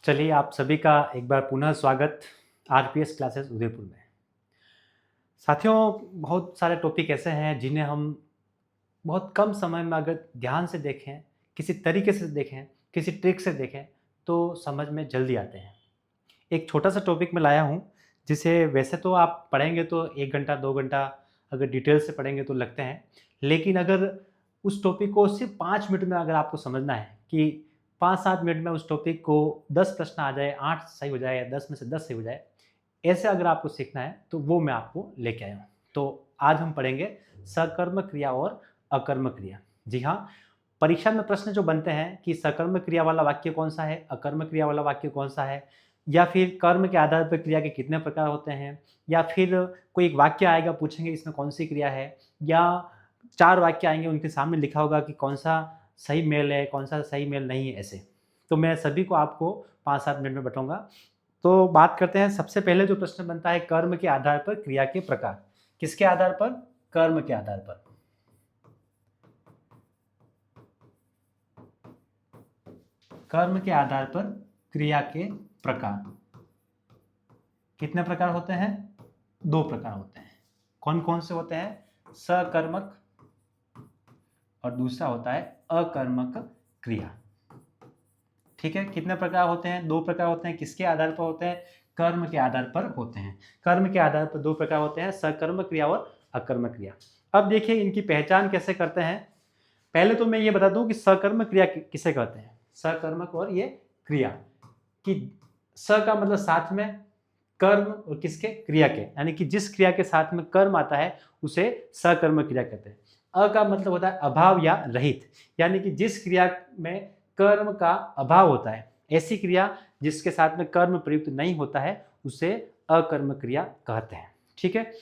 चलिए आप सभी का एक बार पुनः स्वागत आरपीएस क्लासेस उदयपुर में। साथियों, बहुत सारे टॉपिक ऐसे हैं जिन्हें हम बहुत कम समय में अगर ध्यान से देखें, किसी तरीके से देखें, किसी ट्रिक से देखें तो समझ में जल्दी आते हैं। एक छोटा सा टॉपिक मैं लाया हूँ जिसे वैसे तो आप पढ़ेंगे तो 1 घंटा 2 घंटा अगर डिटेल से पढ़ेंगे तो लगते हैं, लेकिन अगर उस टॉपिक को सिर्फ 5 मिनट में अगर आपको समझना है कि 5-7 मिनट में उस टॉपिक को 10 प्रश्न आ जाए, 8 सही हो जाए या 10 में से 10 सही हो जाए, ऐसे अगर आपको सीखना है तो वो मैं आपको लेके आया हूँ। तो आज हम पढ़ेंगे सकर्मक क्रिया और अकर्मक क्रिया। जी हाँ, परीक्षा में प्रश्न जो बनते हैं कि सकर्मक क्रिया वाला वाक्य कौन सा है, अकर्मक क्रिया वाला वाक्य कौन सा है, या फिर कर्म के आधार पर क्रिया के कितने प्रकार होते हैं, या फिर कोई एक वाक्य आएगा पूछेंगे इसमें कौन सी क्रिया है, या 4 वाक्य आएंगे उनके सामने लिखा होगा कि कौन सा सही मेल है, कौन सा सही मेल नहीं है। ऐसे तो मैं सभी को आपको 5-7 मिनट में बताऊंगा। तो बात करते हैं, सबसे पहले जो प्रश्न बनता है कर्म के आधार पर क्रिया के प्रकार। किसके आधार पर? कर्म के आधार पर। कर्म के आधार पर क्रिया के प्रकार कितने प्रकार होते हैं? 2 प्रकार होते हैं। कौन कौन से होते हैं? सकर्मक और दूसरा होता है अकर्मक क्रिया। ठीक है, कितने प्रकार होते हैं? 2 प्रकार होते हैं। किसके आधार पर होते हैं? कर्म के आधार पर होते हैं। कर्म के आधार पर 2 प्रकार होते हैं, सकर्मक क्रिया और अकर्मक क्रिया। अब देखिए इनकी पहचान कैसे करते हैं। पहले तो मैं ये बता दूं कि सकर्मक क्रिया किसे कहते हैं। सकर्मक और ये क्रिया कि स का मतलब साथ में कर्म और किसके? क्रिया के, यानी कि जिस क्रिया के साथ में कर्म आता है उसे सकर्मक क्रिया कहते हैं। अ का मतलब होता है अभाव या रहित, यानी कि जिस क्रिया में कर्म का अभाव होता है, ऐसी क्रिया जिसके साथ में कर्म प्रयुक्त नहीं होता है उसे अकर्मक क्रिया कहते हैं। ठीक है,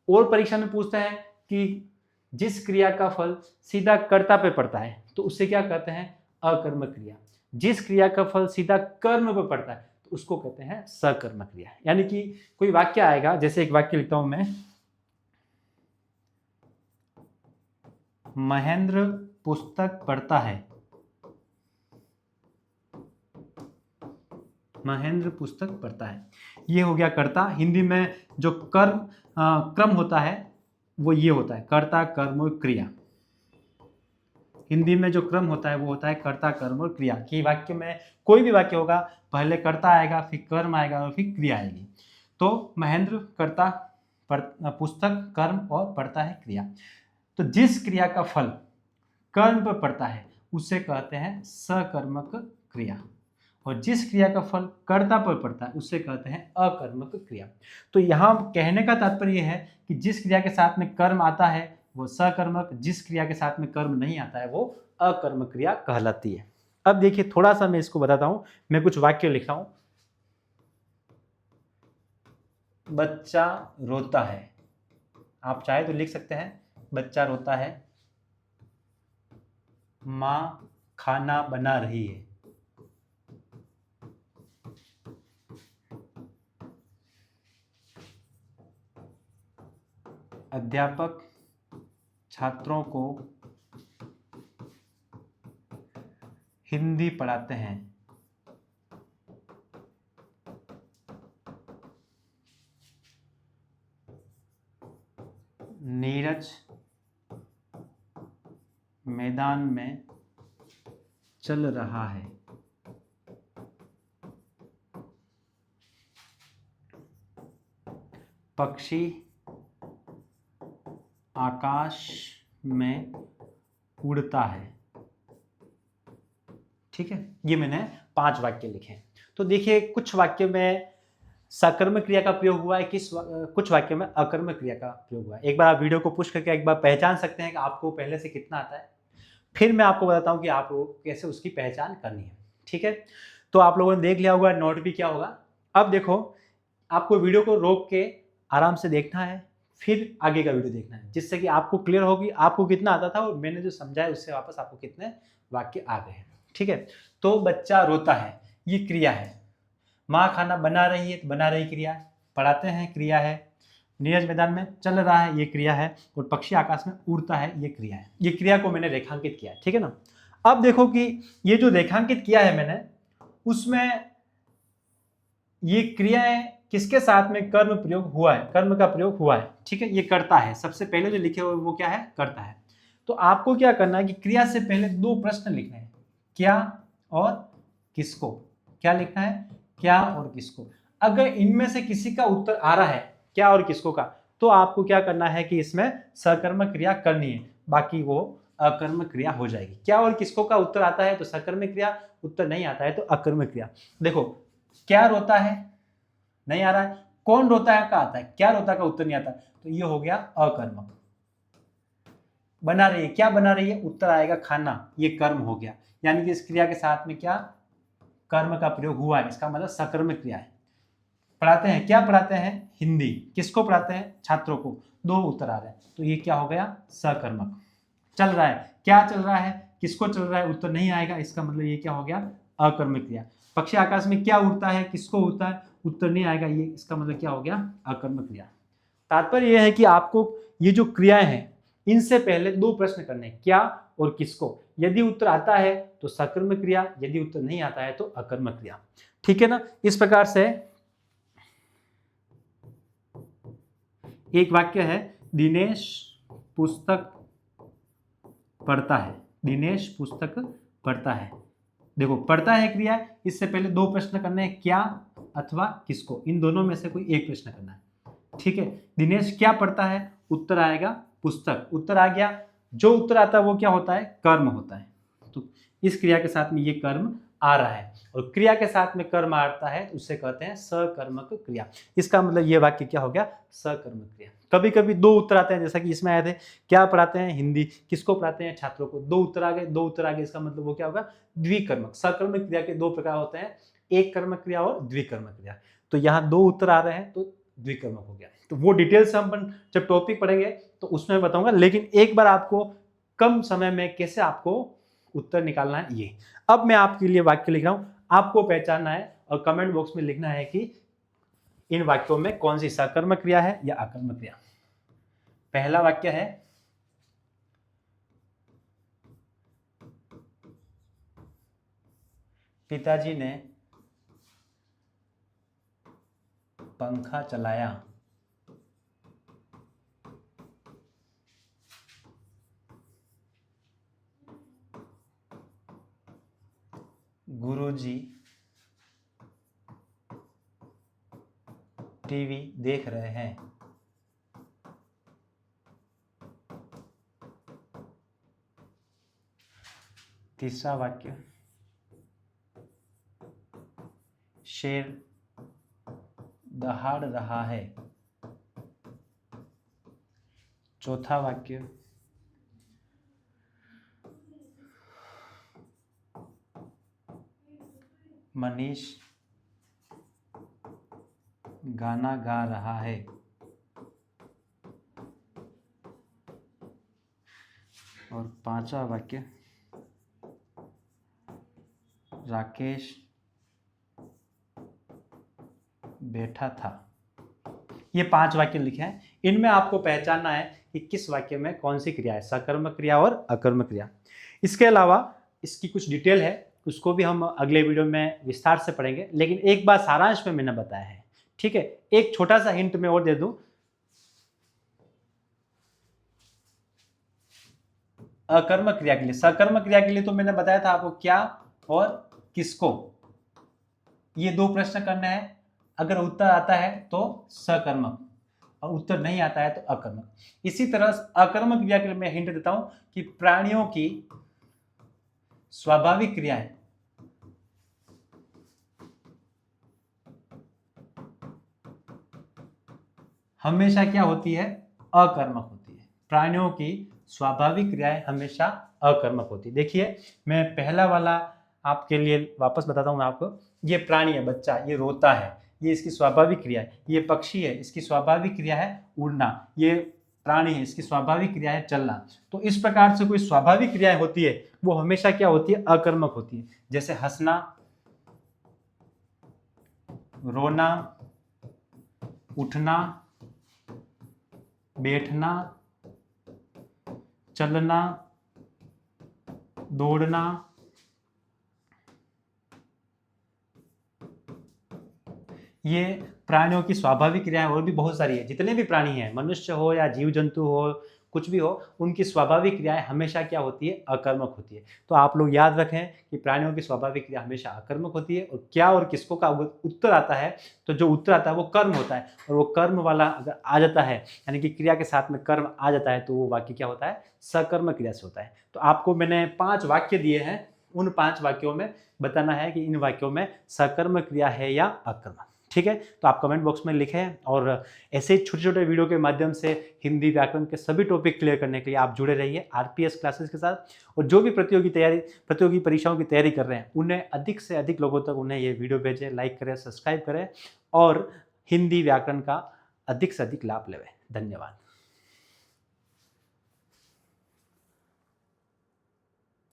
और परीक्षा में पूछते हैं कि जिस क्रिया का फल सीधा कर्ता पे पड़ता है तो उसे क्या कहते हैं? अकर्मक क्रिया। जिस क्रिया का फल सीधा कर्म पे पड़ता है तो उसको कहते हैं सकर्मक क्रिया। यानी कि कोई वाक्य आएगा, जैसे एक वाक्य लिखता हूं मैं, महेंद्र पुस्तक पढ़ता है। महेंद्र पुस्तक पढ़ता है, ये हो गया कर्ता। हिंदी में जो क्रम होता है वो ये होता है कर्ता कर्म और क्रिया। हिंदी में जो क्रम होता है वो होता है कर्ता कर्म और क्रिया। कि वाक्य में कोई भी वाक्य होगा, पहले कर्ता आएगा, फिर कर्म आएगा और फिर क्रिया आएगी। तो महेंद्र कर्ता, पुस्तक कर्म और पढ़ता है क्रिया। तो जिस क्रिया का फल कर्म पर पड़ता है उसे कहते हैं सकर्मक क्रिया, और जिस क्रिया का फल कर्ता पर पड़ता है उसे कहते हैं अकर्मक क्रिया। तो यहाँ कहने का तात्पर्य है कि जिस क्रिया के साथ में कर्म आता है वो सकर्मक, जिस क्रिया के साथ में कर्म नहीं आता है वो अकर्मक क्रिया कहलाती है। अब देखिए थोड़ा सा मैं इसको बताता हूं। मैं कुछ वाक्य लिख रहा हूं। बच्चा रोता है, आप चाहे तो लिख सकते हैं बच्चा रोता है। माँ खाना बना रही है। अध्यापक छात्रों को हिंदी पढ़ाते हैं। नीरज मैदान में चल रहा है। पक्षी आकाश में उड़ता है। ठीक है, ये मैंने 5 वाक्य लिखे हैं। तो देखिए कुछ वाक्य में सकर्मक क्रिया का प्रयोग हुआ है, कुछ वाक्य में अकर्मक क्रिया का प्रयोग हुआ है। एक बार आप वीडियो को पुश करके एक बार पहचान सकते हैं कि आपको पहले से कितना आता है, फिर मैं आपको बताता हूं कि आपको कैसे उसकी पहचान करनी है। ठीक है, तो आप लोगों ने देख लिया होगा नोट भी क्या होगा। अब देखो, आपको वीडियो को रोक के आराम से देखना है, फिर आगे का वीडियो देखना है, जिससे कि आपको क्लियर होगी आपको कितना आता था और मैंने जो समझाया उससे वापस आपको कितने वाक्य आ गए हैं। ठीक है, तो बच्चा रोता है ये क्रिया है। माँ खाना बना रही है तो बना रही क्रिया है। पढ़ाते हैं क्रिया है। नीरज मैदान में चल रहा है ये क्रिया है। और पक्षी आकाश में उड़ता है ये क्रिया है। ये क्रिया को मैंने रेखांकित किया है। ठीक है ना। अब देखो कि ये जो रेखांकित किया है मैंने, उसमें ये क्रियाएं किसके साथ में कर्म प्रयोग हुआ है, कर्म का प्रयोग हुआ है, ठीक है, ये करता है। सबसे पहले जो लिखे हुए वो क्या है, करता है। तो आपको क्या करना है कि क्रिया से पहले दो प्रश्न लिखने हैं, क्या और किसको। क्या लिखना है, क्या और किसको। अगर इनमें से किसी का उत्तर आ रहा है, क्या और किसको का, तो आपको क्या करना है कि इसमें सकर्मक क्रिया करनी है, बाकी वो अकर्मक क्रिया हो जाएगी। क्या और किसको का उत्तर आता है तो सकर्मक क्रिया, उत्तर नहीं आता है तो अकर्मक क्रिया। देखो, क्या रोता है, नहीं आ रहा है, कौन रोता है का आता है, क्या रोता का उत्तर नहीं आता, तो ये हो गया अकर्मक। बना रही है, क्या बना रही है, उत्तर आएगा खाना, ये कर्म हो गया। यानी कि इस क्रिया के साथ में क्या कर्म का प्रयोग हुआ है, इसका मतलब सकर्मक क्रिया है। पढ़ाते हैं, क्या पढ़ाते हैं, हिंदी, किसको पढ़ाते हैं, छात्रों को, दो उत्तर आ रहे हैं, तो ये क्या हो गया, सकर्मक। चल रहा है, क्या चल रहा है, किसको चल रहा है, उत्तर नहीं आएगा, इसका मतलब ये क्या हो गया, अकर्मक क्रिया। पक्षी आकाश में क्या उड़ता है, किसको उड़ता है, उत्तर नहीं आएगा, ये इसका मतलब क्या हो गया, अकर्मक क्रिया। तात्पर्य यह है कि आपको ये जो क्रियाएं हैं इनसे पहले दो प्रश्न करने, क्या और किसको। यदि उत्तर आता है तो सकर्मक क्रिया, यदि उत्तर नहीं आता है तो अकर्मक क्रिया, ठीक है ना। इस प्रकार से एक वाक्य है, दिनेश पुस्तक पढ़ता है, दिनेश पुस्तक पढ़ता है। देखो, पढ़ता है क्रिया, इससे पहले दो प्रश्न करने हैं, क्या अथवा किसको, इन दोनों में से कोई एक प्रश्न करना है, ठीक है। दिनेश क्या पढ़ता है, उत्तर आएगा पुस्तक, उत्तर आ गया। जो उत्तर आता है वो क्या होता है, कर्म होता है। तो इस क्रिया के साथ में ये कर्म आ रहा है, और क्रिया के साथ में कर्म आता है तो उसे कहते हैं सकर्मक क्रिया। इसका मतलब ये वाक्य क्या हो गया, सकर्मक क्रिया। कभी कभी दो उत्तर आते हैं, जैसा कि इसमें आए थे, क्या पढ़ाते हैं, हिंदी, किसको पढ़ाते हैं, छात्रों को, दो उत्तर आ गए, दो उत्तर आ गए, इसका मतलब वो क्या होगा, द्विकर्मक। सकर्मक क्रिया के दो प्रकार होते हैं, एक कर्मक क्रिया और द्विकर्मक क्रिया। तो यहाँ दो उत्तर आ रहे हैं तो द्विकर्मक हो गया। तो वो डिटेल्स हम जब टॉपिक पढ़ेंगे तो उसमें बताऊंगा, लेकिन एक बार आपको कम समय में कैसे आपको उत्तर निकालना है ये। अब मैं आपके लिए वाक्य लिख रहा हूं, आपको पहचानना है और कमेंट बॉक्स में लिखना है कि इन वाक्यों में कौन सी सकर्मक क्रिया है या अकर्मक क्रिया। पहला वाक्य है, पिताजी ने पंखा चलाया, गुरुजी टीवी देख रहे हैं। तीसरा वाक्य, शेर दहाड़ रहा है। चौथा वाक्य, मनीष गाना गा रहा है। और पांचवा वाक्य, राकेश बैठा था। ये 5 वाक्य लिखे हैं, इनमें आपको पहचानना है कि किस वाक्य में कौन सी क्रिया है, सकर्मक क्रिया और अकर्मक क्रिया। इसके अलावा इसकी कुछ डिटेल है, उसको भी हम अगले वीडियो में विस्तार से पढ़ेंगे, लेकिन एक बात सारांश में मैंने बताया है, ठीक है। एक छोटा सा हिंट मैं और दे दूं, अकर्मक क्रिया के लिए, सकर्मक क्रिया के लिए तो मैंने बताया था आपको क्या और किसको, ये दो प्रश्न करना है। अगर उत्तर आता है तो सकर्मक, और उत्तर नहीं आता है तो अकर्मक। इसी तरह अकर्मक क्रिया के लिए मैं हिंट देता हूं कि प्राणियों की स्वाभाविक क्रियाएं हमेशा क्या होती है, अकर्मक होती है। प्राणियों की स्वाभाविक क्रियाएं हमेशा अकर्मक होती है। देखिए, मैं पहला वाला आपके लिए वापस बताता हूं मैं आपको। ये प्राणी है, बच्चा, ये रोता है, ये इसकी स्वाभाविक क्रिया है। ये पक्षी है, इसकी स्वाभाविक क्रिया है उड़ना। ये प्राणी है, इसकी स्वाभाविक क्रिया है चलना। तो इस प्रकार से कोई स्वाभाविक क्रियाएं होती है वो हमेशा क्या होती है, अकर्मक होती है। जैसे हंसना, रोना, उठना, बैठना, चलना, दौड़ना, ये प्राणियों की स्वाभाविक क्रियाएं और भी बहुत सारी है। जितने भी प्राणी हैं, मनुष्य हो या जीव जंतु हो, कुछ भी हो, उनकी स्वाभाविक क्रियाएं हमेशा क्या होती है? अकर्मक होती है। तो आप लोग याद रखें कि प्राणियों की स्वाभाविक क्रिया हमेशा अकर्मक होती है। और क्या और किसको का उत्तर आता है, तो जो उत्तर आता है वो कर्म होता है। और वो कर्म वाला अगर आ जाता है, यानी कि क्रिया के साथ में कर्म आ जाता है, तो वो वाक्य क्या होता है? सकर्मक क्रिया से होता है। तो आपको मैंने 5 वाक्य दिए हैं, उन 5 वाक्यों में बताना है कि इन वाक्यों में सकर्मक क्रिया है या अकर्मक। ठीक है, तो आप कमेंट बॉक्स में लिखें। और ऐसे छोटे छोटे वीडियो के माध्यम से हिंदी व्याकरण के सभी टॉपिक क्लियर करने के लिए आप जुड़े रहिए आरपीएस क्लासेस के साथ। और जो भी प्रतियोगी परीक्षाओं की तैयारी कर रहे हैं, उन्हें अधिक से अधिक लोगों तक उन्हें ये वीडियो भेजें, लाइक करें, सब्सक्राइब करें और हिंदी व्याकरण का अधिक से अधिक लाभ लें। धन्यवाद।